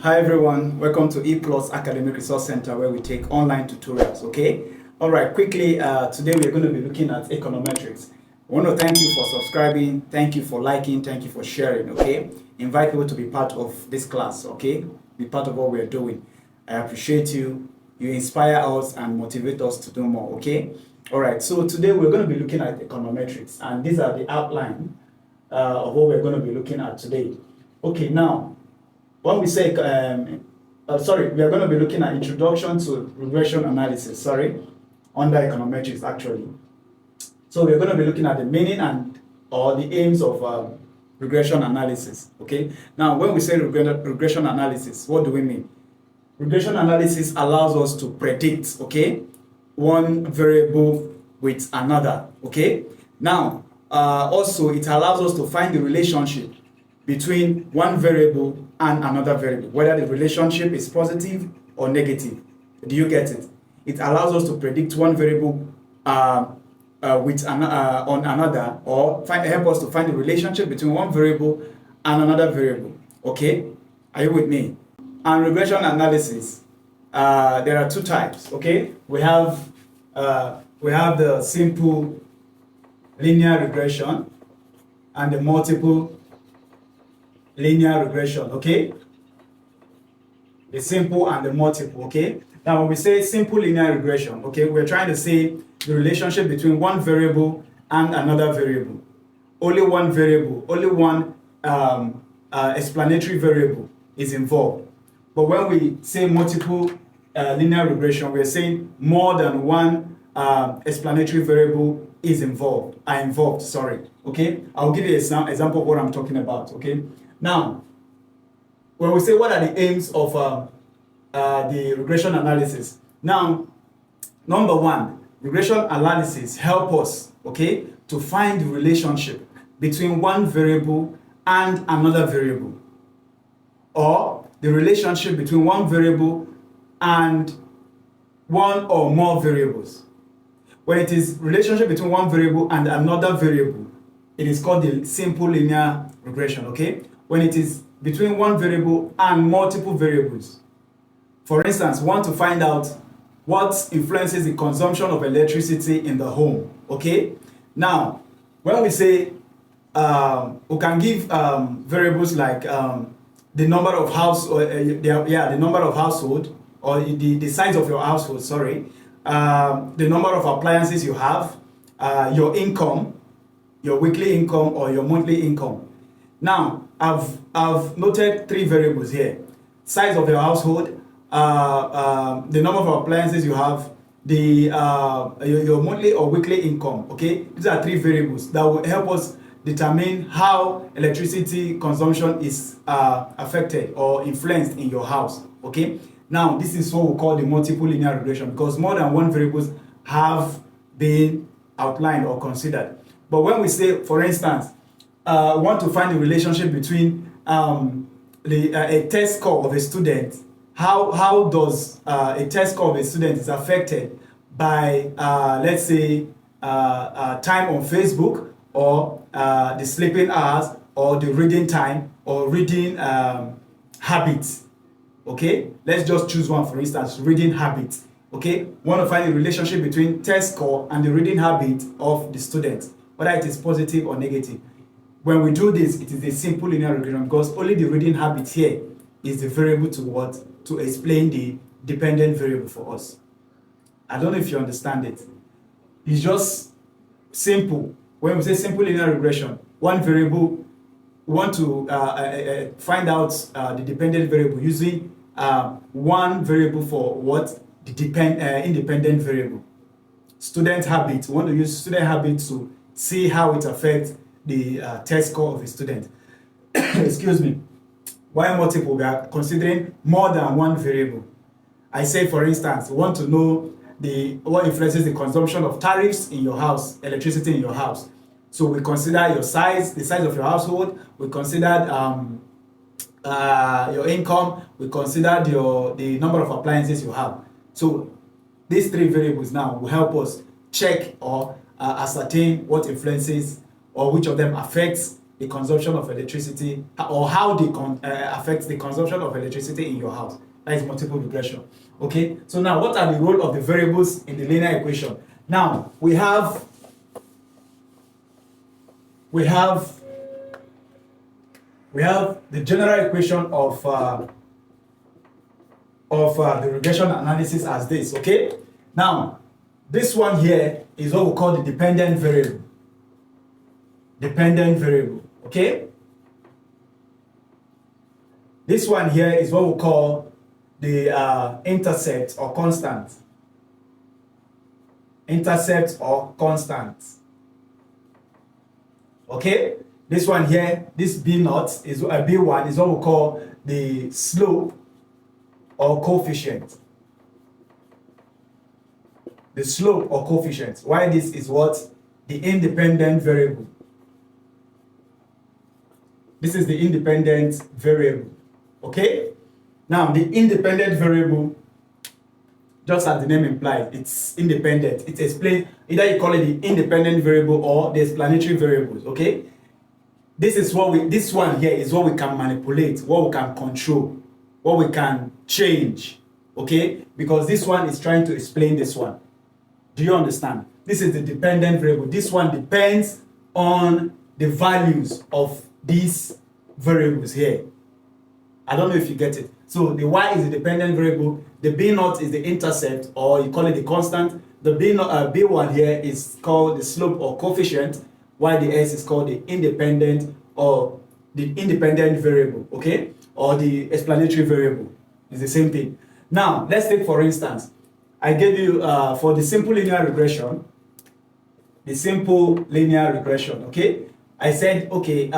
Hi everyone, welcome to E Plus Academic Resource Center where we take online tutorials, okay? Alright, quickly, today we're going to be looking at econometrics. I want to thank you for subscribing, thank you for liking, thank you for sharing, okay? Invite people to be part of this class, okay? Be part of what we're doing. I appreciate you. You inspire us and motivate us to do more, okay? Alright, so today we're going to be looking at econometrics, and these are the outline of what we're going to be looking at today. Okay, now, when we say, we are going to be looking at introduction to regression analysis, under econometrics actually. So we're going to be looking at the meaning or the aims of regression analysis, okay? Now, when we say regression analysis, what do we mean? Regression analysis allows us to predict, okay, one variable with another, okay? Now, also it allows us to find the relationship between one variable and another variable, whether the relationship is positive or negative. Do you get it? It allows us to predict one variable on another, or help us to find the relationship between one variable and another variable. Okay, are you with me? And regression analysis, there are two types. Okay, we have the simple linear regression and the multiple linear regression, okay? The simple and the multiple, okay? Now, when we say simple linear regression, okay, we're trying to say the relationship between one variable and another variable. Only one variable, only one explanatory variable is involved. But when we say multiple linear regression, we're saying more than one explanatory variable are involved, okay? I'll give you an example of what I'm talking about, okay? Now, when we say what are the aims of the regression analysis, now, number one, regression analysis help us, okay, to find the relationship between one variable and another variable, or the relationship between one variable and one or more variables. When it is relationship between one variable and another variable, it is called the simple linear regression, okay? When it is between one variable and multiple variables. For instance, we want to find out what influences the consumption of electricity in the home, okay? Now, when we say, we can give variables like the number of the number of household, or the size of your household, the number of appliances you have, your income, your weekly income or your monthly income. Now, I've noted three variables here: size of your household, the number of appliances you have, your monthly or weekly income. Okay, these are three variables that will help us determine how electricity consumption is affected or influenced in your house. Okay, now this is what we call the multiple linear regression, because more than one variables have been outlined or considered. But when we say, for instance, want to find the relationship between a test score of a student, how does a test score of a student is affected by, let's say, time on Facebook, or the sleeping hours, or the reading time, or reading habits. Okay, let's just choose one, for instance, reading habits. Okay, we want to find the relationship between test score and the reading habit of the student, whether it is positive or negative. When we do this, it is a simple linear regression, because only the reading habit here is the variable to explain the dependent variable for us. I don't know if you understand it. It's just simple. When we say simple linear regression, one variable, we want to find out the dependent variable using one variable for what? The independent variable. Student habit. We want to use student habit to see how it affects the test score of a student. Excuse me. While multiple, we are considering more than one variable. I say, for instance, we want to know what influences the consumption of tariffs in your house, electricity in your house. So we consider your size, the size of your household. We considered your income. We considered the number of appliances you have. So these three variables now will help us check or ascertain what influences or which of them affects the consumption of electricity, or how they affect the consumption of electricity in your house. That is multiple regression. Okay, so now what are the role of the variables in the linear equation? Now we have the general equation of the regression analysis as this. Okay, now this one here is what we call the dependent variable. Dependent variable. Okay, this one here is what we call the intercept or constant. Intercept or constant. Okay, this one here, this B0 is B1 is what we call the slope or coefficient. The slope or coefficient. Why this is what? The independent variable. This is the independent variable. Okay? Now, the independent variable, just as the name implies, it's independent. It explains, either you call it the independent variable or the explanatory variables. Okay? This one here is what we can manipulate, what we can control, what we can change. Okay? Because this one is trying to explain this one. Do you understand? This is the dependent variable. This one depends on the values of these variables here. I don't know if you get it. So the y is the dependent variable, the b0 is the intercept, or you call it the constant. The b1 here is called the slope or coefficient, while the s is called the independent variable, okay? Or the explanatory variable. It's the same thing. Now, let's take for instance, I gave you for the simple linear regression, okay? I said, okay,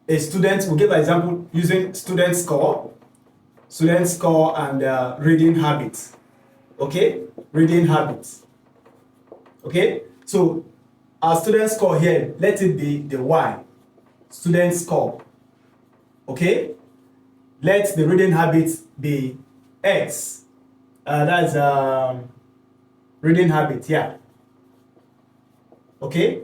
a student, we'll give an example using student score and reading habits, okay? Reading habits, okay? So our student score here, let it be the y, student score, okay? Let the reading habits be x, that's reading habit, yeah, okay?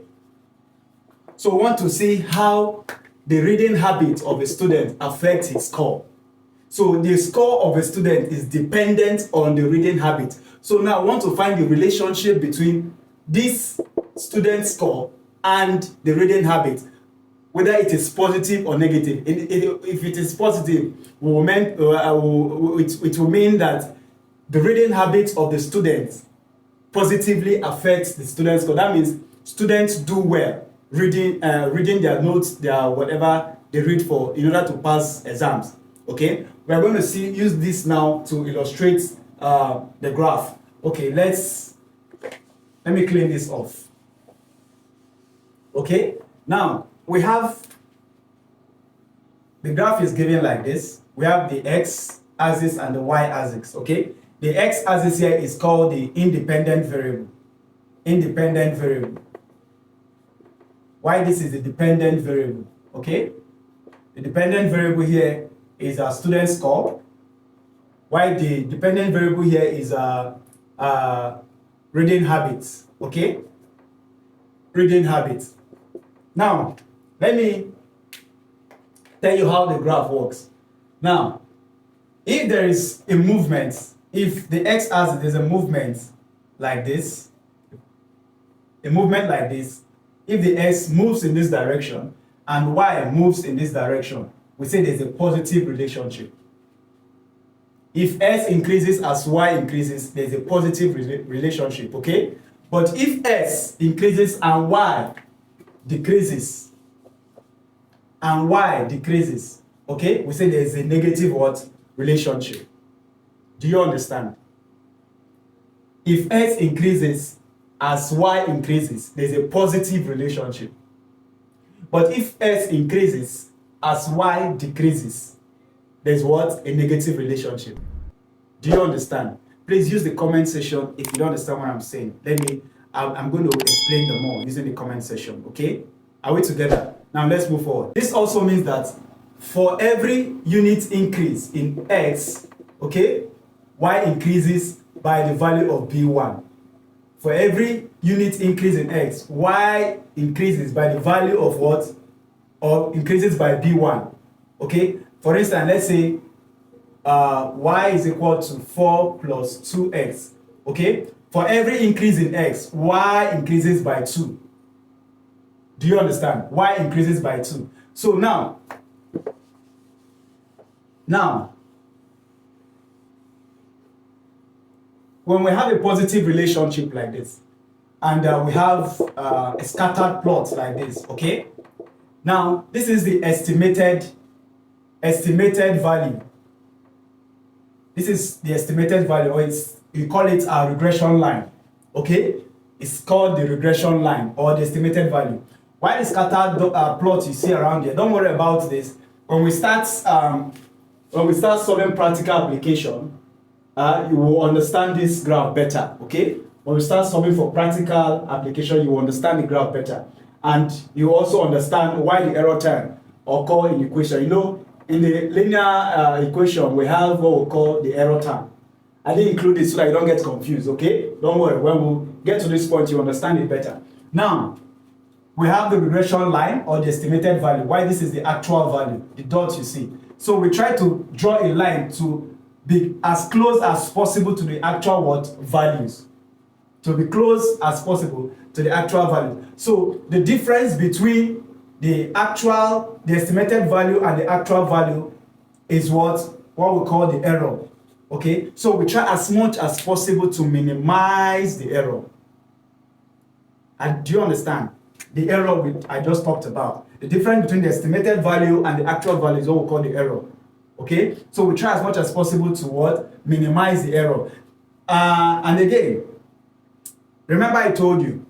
So we want to see how the reading habit of a student affects his score. So the score of a student is dependent on the reading habit. So now I want to find the relationship between this student score and the reading habit, whether it is positive or negative. If it is positive, it will mean that the reading habit of the student positively affects the student score. That means students do well reading their notes, their whatever they read for in order to pass exams. Okay, we are going to use this now to illustrate the graph. Okay, let me clean this off. Okay, now we have the graph is given like this. We have the x-axis and the y-axis. Okay, the x-axis here is called the independent variable. Independent variable. Why this is the dependent variable? Okay, the dependent variable here is our student score. Why the dependent variable here is reading habits. Okay, reading habits. Now let me tell you how the graph works. Now, if there is a movement, if the x-axis there's a movement like this, if the x moves in this direction and y moves in this direction, we say there's a positive relationship. If s increases as y increases, there's a positive relationship, okay? But if s increases and y decreases, okay, we say there's a negative what? Relationship. Do you understand? If s increases as y increases, there's a positive relationship. But if s increases as y decreases, there's what? A negative relationship. Do you understand? Please use the comment section if you don't understand what I'm saying. I'm going to explain them more using the comment section, okay? Are we together? Now let's move forward. This also means that for every unit increase in x, okay, y increases by the value of b1. For every unit increase in x, y increases by the value of what? or increases by b1. Okay, for instance, let's say y is equal to 4 plus 2x. Okay, for every increase in x, y increases by 2. Do you understand? Y increases by 2. So now when we have a positive relationship like this, and we have a scattered plot like this, okay? Now, this is the estimated value. This is the estimated value, or you call it a regression line, okay? It's called the regression line, or the estimated value. Why the scattered plot you see around here? Don't worry about this. When we start solving practical application, you will understand this graph better, okay? When we start solving for practical application, you will understand the graph better. And you also understand why the error term occur in equation. You know, in the linear equation, we have what we call the error term. I didn't include it so that you don't get confused, okay? Don't worry, when we get to this point, you understand it better. Now, we have the regression line, or the estimated value. Why this is the actual value, the dot you see. So we try to draw a line to be as close as possible to the actual values. To be close as possible to the actual value. So the difference between the estimated value and the actual value is what we call the error. Okay, so we try as much as possible to minimize the error. And do you understand? The error I just talked about. The difference between the estimated value and the actual value is what we call the error. Okay, so we try as much as possible to minimize the error. And again, remember I told you,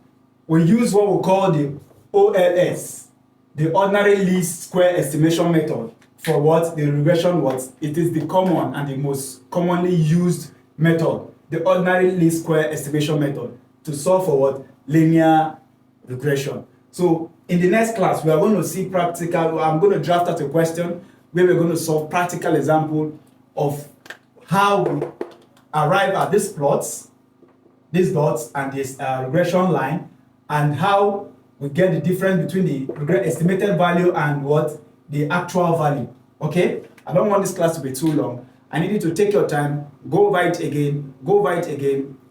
we use what we call the OLS, the ordinary least square estimation method, for the regression it is the common and the most commonly used method, the ordinary least square estimation method, to solve for linear regression. So in the next class, we are going to see practical. I'm going to draft out a question where we're going to solve practical example of how we arrive at these plots, these dots, and this regression line, and how we get the difference between the estimated value and the actual value. Okay, I don't want this class to be too long. I need you to take your time, go over it again,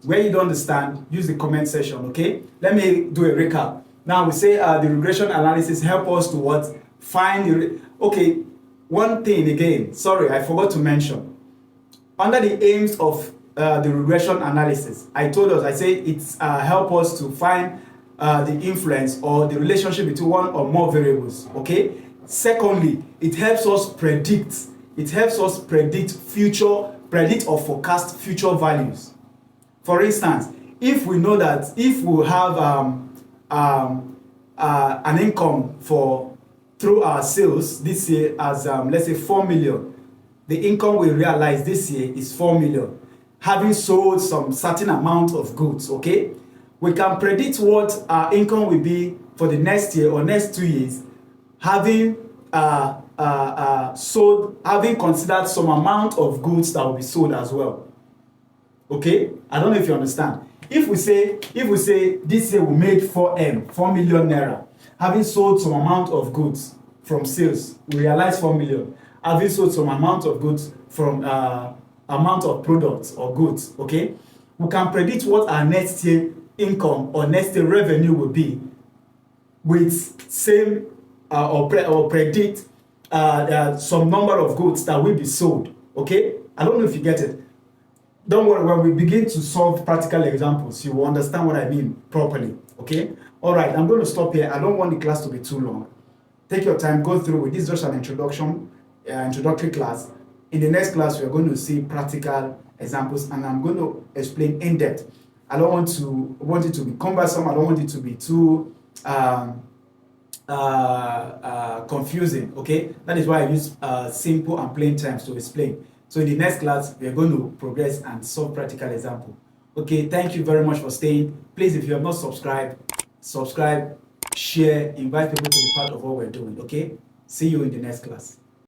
where you don't understand, use the comment section. Okay, let me do a recap. Now we say the regression analysis help us to find okay, one thing again, sorry, I forgot to mention. Under the aims of the regression analysis, I say it's help us to find the influence or the relationship between one or more variables. Okay. Secondly, it helps us predict. It helps us predict or forecast future values. For instance, if we know that if we have an income through our sales this year as let's say 4 million, the income we realize this year is 4 million. Having sold some certain amount of goods, okay, we can predict what our income will be for the next year or next 2 years, having considered some amount of goods that will be sold as well. Okay, I don't know if you understand. If we say this year we made 4 million naira, having sold some amount of goods from sales, we realize 4 million. Having sold some amount of goods from amount of products or goods, okay, we can predict what our next year income or next year revenue will be with same or predict some number of goods that will be sold. Okay, I don't know if you get it. Don't worry, when we begin to solve practical examples, you will understand what I mean properly. Okay, all right, I'm going to stop here. I don't want the class to be too long. Take your time, go through it. This is just an introductory class. In the next class, we are going to see practical examples, and I'm going to explain in depth. I don't want it to be cumbersome. I don't want it to be too confusing. Okay, that is why I use simple and plain terms to explain. So in the next class, we are going to progress and solve practical example. Okay, thank you very much for staying. Please, if you have not subscribed, subscribe, share, invite people to be part of what we're doing. Okay, see you in the next class.